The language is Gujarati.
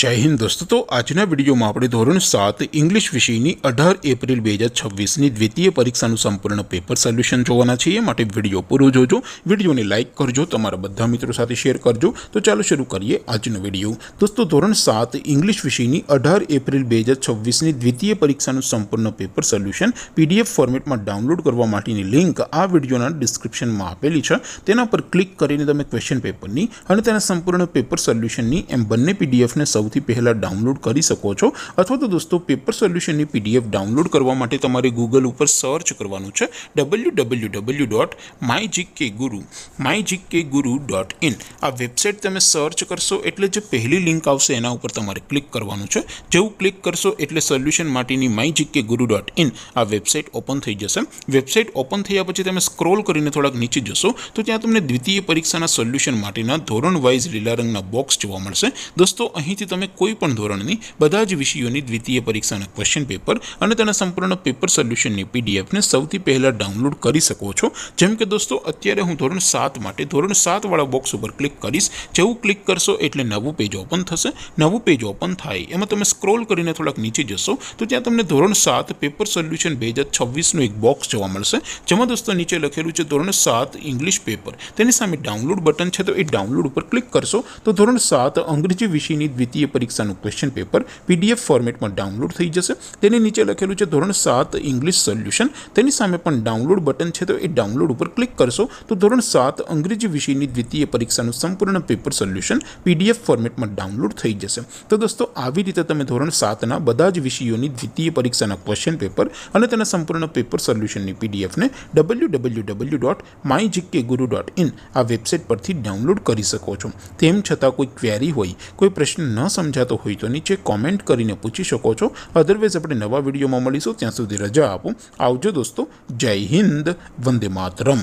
जय हिंद दोस्तों। तो आजना विडियो में આપણે ધોરણ 7 इंग्लिश વિષયની 18 એપ્રિલ 2026ની દ્વિતીય પરીક્ષાનું સંપૂર્ણ પેપર સોલ્યુશન જોવાના છીએ। માટે વિડિયો પૂરો જોજો, વિડિયોને લાઈક કરજો, તમારા બધા મિત્રો સાથે શેર કરજો। તો ચાલો શરૂ કરીએ આજનો વિડિયો। દોસ્તો ધોરણ 7 इंग्लिश વિષયની 18 એપ્રિલ 2026ની દ્વિતીય પરીક્ષાનું સંપૂર્ણ પેપર સોલ્યુશન પીડીએફ ફોર્મેટમાં ડાઉનલોડ કરવા માટેની લિંક આ વિડિયોના ડિસ્ક્રિપ્શનમાં આપેલી છે। તેના પર ક્લિક કરીને તમે ક્વેશ્ચન પેપરની અને તેના સંપૂર્ણ પેપર સોલ્યુશનની એમ બંને પીડીએફ ને સૌથી પહેલા डाउनलॉड કરી શકો છો। અથવા તો દોસ્તો પેપર સોલ્યુશનની પીડીએફ ડાઉનલોડ કરવા માટે તમારે ગૂગલ ઉપર સર્ચ કરવાનું છે www.mygkguru.in। આ વેબસાઇટ તમે સર્ચ કરશો એટલે જે પહેલી લિંક આવશે એના ઉપર તમારે ક્લિક કરવાનું છે। જેવું ક્લિક કરશો એટલે સોલ્યુશન માટેની mygkguru.in આ વેબસાઇટ ઓપન થઈ જશે। વેબસાઇટ ઓપન થયા પછી તમે સ્ક્રોલ કરીને થોડાક નીચે જશો તો ત્યાં તમને દ્વિતીય પરીક્ષાના સોલ્યુશન માટેના ધોરણ વાઇઝ લીલા રંગના બોક્સ જોવા મળશે। દોસ્તો અહીંથી તમે કોઈ પણ ધોરણની બધા જ વિષયોની દ્વિતીય પરીક્ષાના ક્વેશ્ચન પેપર અને તેના સંપૂર્ણ પેપર સોલ્યુશનની પીડીએફને સૌથી પહેલા ડાઉનલોડ કરી શકો છો। જેમ કે દોસ્તો અત્યારે હું ધોરણ 7 માટે ધોરણ 7 વાળા બોક્સ ઉપર ક્લિક કરીશ। જેવું ક્લિક કરશો એટલે નવું પેજ ઓપન થશે। નવું પેજ ઓપન થાય એમાં તમે સ્ક્રોલ કરીને થોડાક નીચે જશો તો ત્યાં તમને ધોરણ 7 પેપર સોલ્યુશન 2026નું એક બોક્સ જોવા મળશે। જેમાં દોસ્તો નીચે લખેલું છે ધોરણ 7 ઇંગ્લિશ પેપર। તેની સામે ડાઉનલોડ બટન છે તો એ ડાઉનલોડ ઉપર ક્લિક કરશો તો ધોરણ 7 અંગ્રેજી વિષયની દ્વિતીય પરીક્ષાનું ક્વેશ્ચન પેપર પીડીએફ ફોર્મેટમાં ડાઉનલોડ થઈ જશે। તેની નીચે લખેલું છે ધોરણ 7 ઇંગ્લિશ સોલ્યુશન। તેની સામે પણ ડાઉનલોડ બટન છે તો એ ડાઉનલોડ ઉપર ક્લિક કરશો તો ધોરણ 7 અંગ્રેજી વિષયની દ્વિતીય પરીક્ષાનું સંપૂર્ણ પેપર સોલ્યુશન પીડીએફ ફોર્મેટમાં ડાઉનલોડ થઈ જશે। તો દોસ્તો આવી રીતે તમે ધોરણ 7ના બધા જ વિષયોની દ્વિતીય પરીક્ષાના ક્વેશ્ચન પેપર અને તેના સંપૂર્ણ પેપર સોલ્યુશનની પીડીએફને www.mygkguru.in આ વેબસાઇટ પરથી ડાઉનલોડ કરી શકો છો। તેમ છતાં કોઈ ક્વેરી હોય, કોઈ પ્રશ્ન ન સમજાતો હોય તો નીચે કોમેન્ટ કરીને પૂછી શકો છો। અધરવાઇઝ આપણે નવા વિડીયોમાં મળીશું, ત્યાં સુધી રજા આપો। આવજો દોસ્તો, જય હિન્દ, વંદે માતરમ।